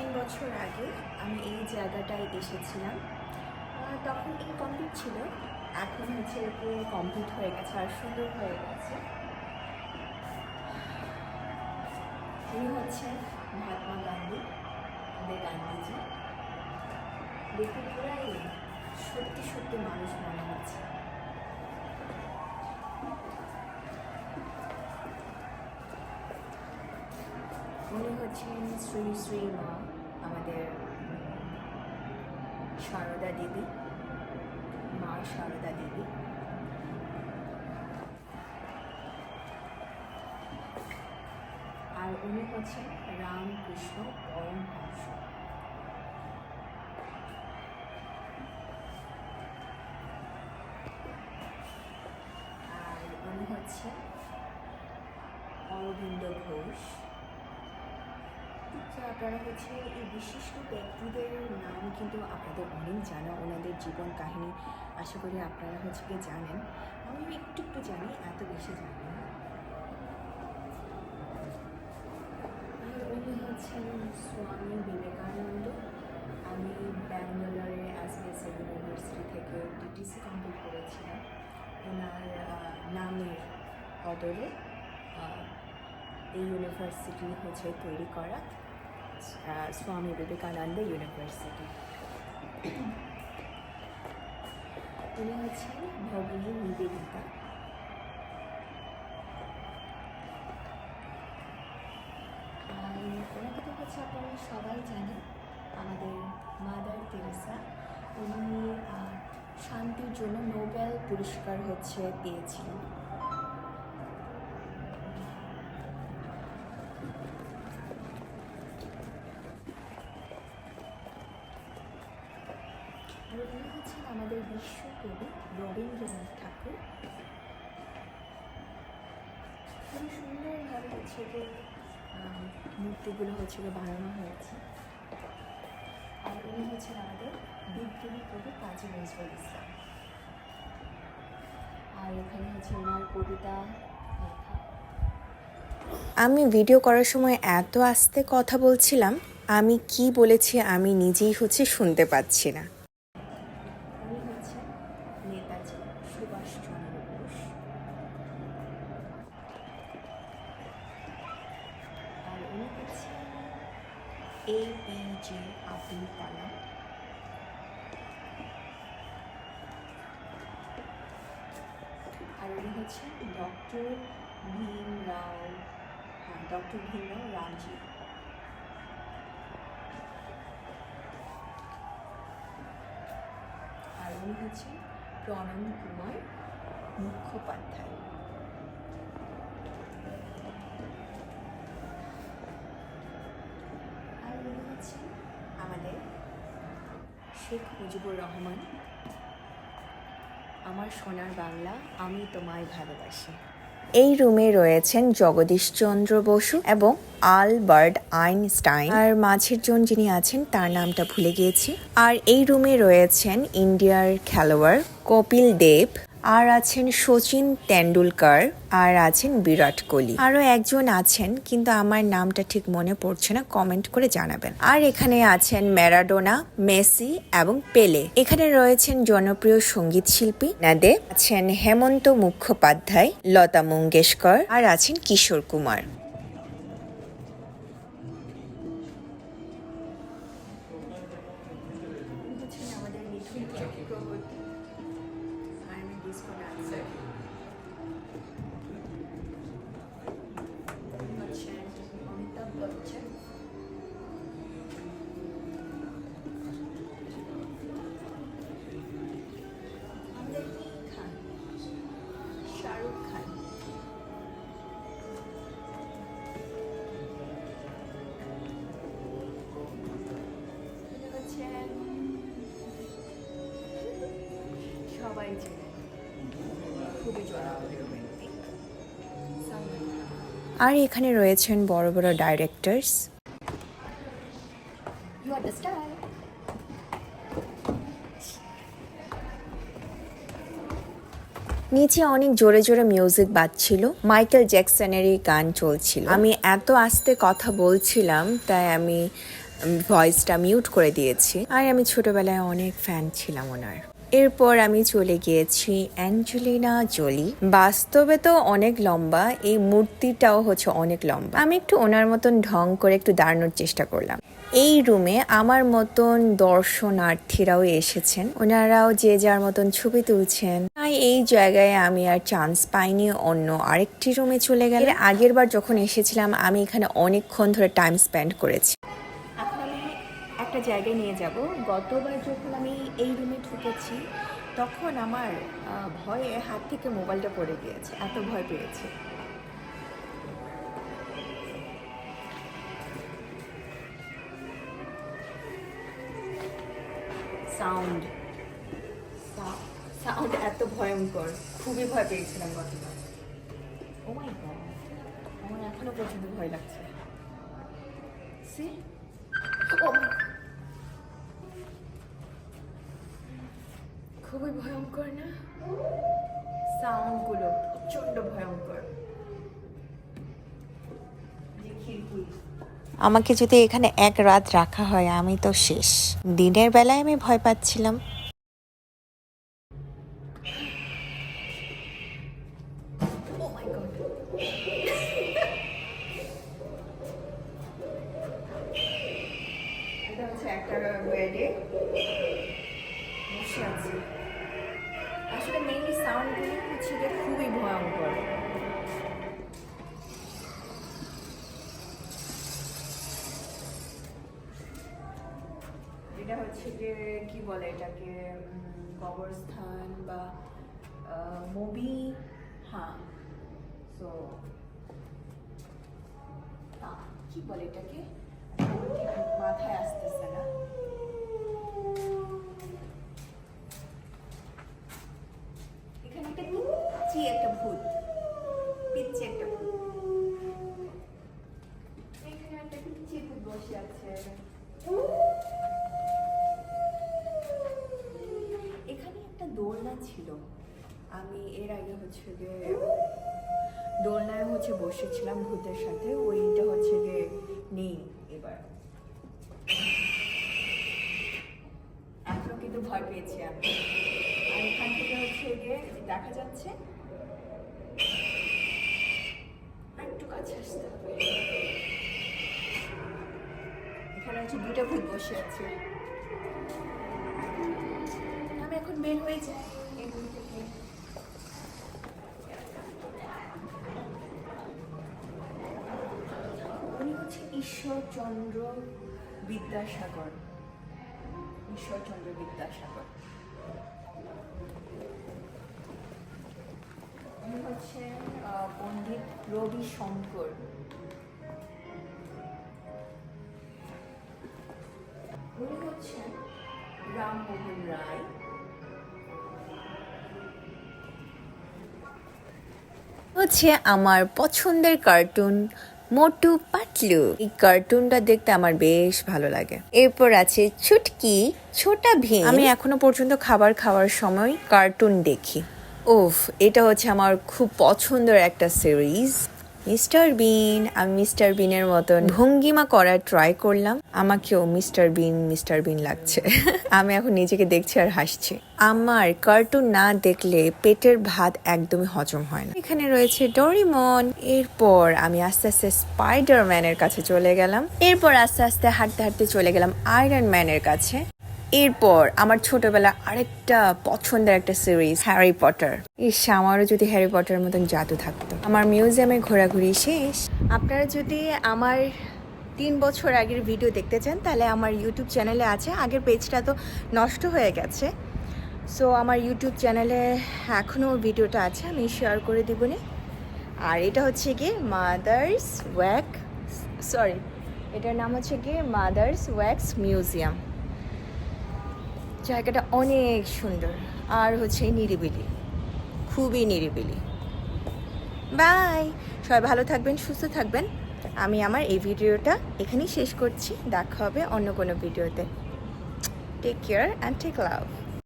3 বছর আগে আমি এই জায়গাটায় এসেছিলাম। তখন ইনকমপ্লিট ছিল, এখন হচ্ছে পুরো কমপ্লিট হয়ে গেছে আর সুন্দর হয়ে গেছে। উনি হচ্ছেন মহাত্মা গান্ধী, আমাদের গান্ধীজি। দেখে পুরাই সত্যি সত্যি মানুষ মনে হচ্ছে। উনি হচ্ছেন শ্রী শ্রী মা আমাদের সারদা দেবী, মা সারদা দেবী। আর উনি হচ্ছেন রামকৃষ্ণ পরমহংস। আর উনি হচ্ছেন অরবিন্দ ঘোষ। তো আপনারা হচ্ছে এই বিশিষ্ট ব্যক্তিদের নাম কিন্তু আপনাদের অনেক জানা, ওনাদের জীবন কাহিনী আশা করি আপনারা হচ্ছে কি জানেন। আমি একটু একটু জানি, এত বেশি জানি না। উনি হচ্ছেন স্বামী বিবেকানন্দ। আমি ব্যাঙ্গালোরে এসবিএসএল ইউনিভার্সিটি থেকে ডিটিসি কমপ্লিট করেছিলাম। ওনার নামের বদলে এই ইউনিভার্সিটি হচ্ছে তৈরি করা স্বামী বিবেকানন্দ ইউনিভার্সিটি। উনি হচ্ছেন ভগিনী নিবেদিতা। ওনাকে তো হচ্ছে আপনারা সবাই জানেন, আমাদের মাদার তেরেসা। উনি শান্তির জন্য নোবেল পুরস্কার হচ্ছে পেয়েছিলেন। আর উনি হচ্ছেন আমাদের বিশ্বকবি রবীন্দ্রনাথ ঠাকুর। খুবই সুন্দরভাবে হচ্ছে যে মূর্তিগুলো হচ্ছে বানানো হয়েছে। আর উনি হচ্ছেন আমাদের বিদ্রোহী কবি কাজী নজরুল ইসলাম। আর এখানে হচ্ছে ওনার কবিতা লেখা। আমি ভিডিও করার সময় এত আস্তে কথা বলছিলাম, আমি কি বলেছি আমি নিজেই শুনতে পাচ্ছি না। উনি হচ্ছেন নেতাজি সুভাষচন্দ্র বোস। আর উনি হচ্ছেন APJ আব্দুল কালাম। আর উনি হচ্ছেন ডক্টর ভীমরাও রামজি। আর উনি হচ্ছেন প্রণব কুমার মুখোপাধ্যায়। আর উনি হচ্ছেন আমাদের শেখ মুজিবুর রহমান। আমার সোনার বাংলা, আমি তোমায় ভালোবাসি। এই রুমে রয়েছেন জগদীশচন্দ্র বসু এবং আলবার্ট আইনস্টাইন। আর মাঝের জন যিনি আছেন তার নামটা ভুলে গিয়েছি। আর এই রুমে রয়েছেন ইন্ডিয়ার খেলোয়াড় কপিল দেব, আর আছেন সচিন তেন্ডুলকার, আর আছেন বিরাট কোহলি। আরো একজন আছেন কিন্তু আমার নামটা ঠিক মনে পড়ছে না, কমেন্ট করে জানাবেন। আর এখানে আছেন ম্যারাডোনা, মেসি এবং পেলে। এখানে রয়েছেন জনপ্রিয় সঙ্গীত শিল্পী নাদে, আছেন হেমন্ত মুখোপাধ্যায়, লতা মঙ্গেশকর, আর আছেন কিশোর কুমার। হচ্ছেন আমাদের মিঠুন চক্রবর্তী, আমি ডিসকো ডান্সার। হচ্ছেন অমিতাভ বচ্চন। আমাদের কিং খান শাহরুখ খান। হচ্ছেন সবাই চেনে, খুবই জনপ্রিয় ব্যক্তি সালমান খান। আর এখানে রয়েছেন বড় বড় directors. You are the star. নিচে অনেক জোরে জোরে মিউজিক বাজছিল, মাইকেল জ্যাকসনেরই গান চলছিল। আমি এত আস্তে কথা বলছিলাম তাই আমি ভয়েসটা মিউট করে দিয়েছি। আর আমি ছোটবেলায় অনেক ফ্যান ছিলাম ওনার। এরপর আমি চলে গিয়েছি অ্যাঞ্জেলিনা জোলি। বাস্তবে তো অনেক লম্বা, এই মূর্তিটাও হচ্ছে অনেক লম্বা। আমি একটু ওনার মতন ঢং করে একটু দাঁড়ানোর চেষ্টা করলাম। এই রুমে আমার মতন দর্শনার্থীরাও এসেছেন, ওনারাও যে যার মতন ছবি তুলছেন। তাই এই জায়গায় আমি আর চান্স পাইনি, অন্য আরেকটি রুমে চলে গেলে। আগের বার যখন এসেছিলাম আমি এখানে অনেকক্ষণ ধরে টাইম স্পেন্ড করেছি। এখন আমি একটা জায়গায় নিয়ে যাব। গতবার যখন আমি এই রুমে ঢুকেছি তখন আমার ভয়ে হাত থেকে মোবাইলটা পড়ে গিয়েছে, এত ভয় পেয়েছি। সাউন্ড সাউন্ড এত ভয়ঙ্কর, খুবই ভয় পেয়েছিলাম গতবার। ও মাই গড, আমার এখনো পর্যন্ত ভয় লাগছে। See? Oh my God. খুবই ভয়ঙ্কর না সাউন্ডগুলো, প্রচন্ড ভয়ঙ্কর। আমাকে যদি এখানে এক রাত রাখা হয় আমি তো শেষ। দিনের বেলায় আমি ভয় পাচ্ছিলাম। Oh my God. এটা হচ্ছে একটা বেডে বসে আছি। আসলে মেইনলি সাউন্ডগুলো হচ্ছে যে খুবই ভয়ঙ্কর। এটা হচ্ছে যে কি বলে এটাকে, কবরস্থান বা মুভি। হ্যাঁ, সো কি বলে এটাকে, মাথায় আসতেছে না। এখানে একটা পিচ্ছি একটা ভূত, পিচ্ছি একটা ভূত, এখানে একটা পিচ্ছি ভূত বসে আছে। এখানে একটা দোলনা ছিল, আমি এর আগে হচ্ছে গিয়ে দোলনায় হচ্ছে বসেছিলাম ভূতের সাথে, ওইটা হচ্ছে গিয়ে নেই এবার। এখনো কিন্তু ভয় পেয়েছি আমি। আর এখান থেকে হচ্ছে গিয়ে দেখা যাচ্ছে, আর একটু কাছে আসতে হবে। এখানে হচ্ছে দুটো ভূত বসে আছে। আমি এখন বের হয়ে যাই এই রুম থেকে। উনি হচ্ছে ঈশ্বরচন্দ্র বিদ্যাসাগর। ঈশ্বরচন্দ্র বিদ্যাসাগর উনি হচ্ছেন পণ্ডিত রবি শঙ্কর। উনি হচ্ছেন রামমোহন রায়। হচ্ছে আমার পছন্দের কার্টুন মোটু পাতলু। এই কার্টুনটা দেখতে আমার বেশ ভালো লাগে। এরপর আছে চুটকি, ছোটা ভীম। আমি এখনো পর্যন্ত খাবার খাওয়ার সময় কার্টুন দেখি। উফ, এটা হচ্ছে আমার খুব পছন্দের একটা সিরিজ মিস্টার বিন। আমি মিস্টার বিনের মতন ভঙ্গিমা করার ট্রাই করলাম, আমাকেও মিস্টার বিন লাগছে। আমি এখন নিজেকে দেখছি আর হাসছি। আমার কার্টুন না দেখলে পেটের ভাত একদমই হজম হয় না। এখানে রয়েছে ডোরিমন। এরপর আমি আস্তে আস্তে স্পাইডারম্যানের কাছে চলে গেলাম। এরপর আস্তে আস্তে হাঁটতে হাঁটতে চলে গেলাম আয়রন ম্যানের কাছে। এরপর আমার ছোটবেলা আরেকটা পছন্দের একটা সিরিজ হ্যারি পটার। ইস, আমারও যদি হ্যারি পটারের মতন জাদু থাকতো। আমার মিউজিয়ামে ঘোরাঘুরি শেষ। আপনারা যদি আমার 3 বছর আগের ভিডিও দেখতে চান তাহলে আমার ইউটিউব চ্যানেলে আছে। আগের পেজটা তো নষ্ট হয়ে গেছে, সো আমার ইউটিউব চ্যানেলে এখনও ভিডিওটা আছে, আমি শেয়ার করে দেবনি। আর এটা হচ্ছে গিয়ে এটার নাম হচ্ছে গিয়ে মাদার্স ওয়্যাক্স মিউজিয়াম। জায়গাটা অনেক সুন্দর আর হচ্ছে নিরিবিলি, খুবই নিরিবিলি। বাই, সবাই ভালো থাকবেন, সুস্থ থাকবেন। আমি আমার এই ভিডিওটা এখানেই শেষ করছি। দেখা হবে অন্য কোনো ভিডিওতে। Take care and take love.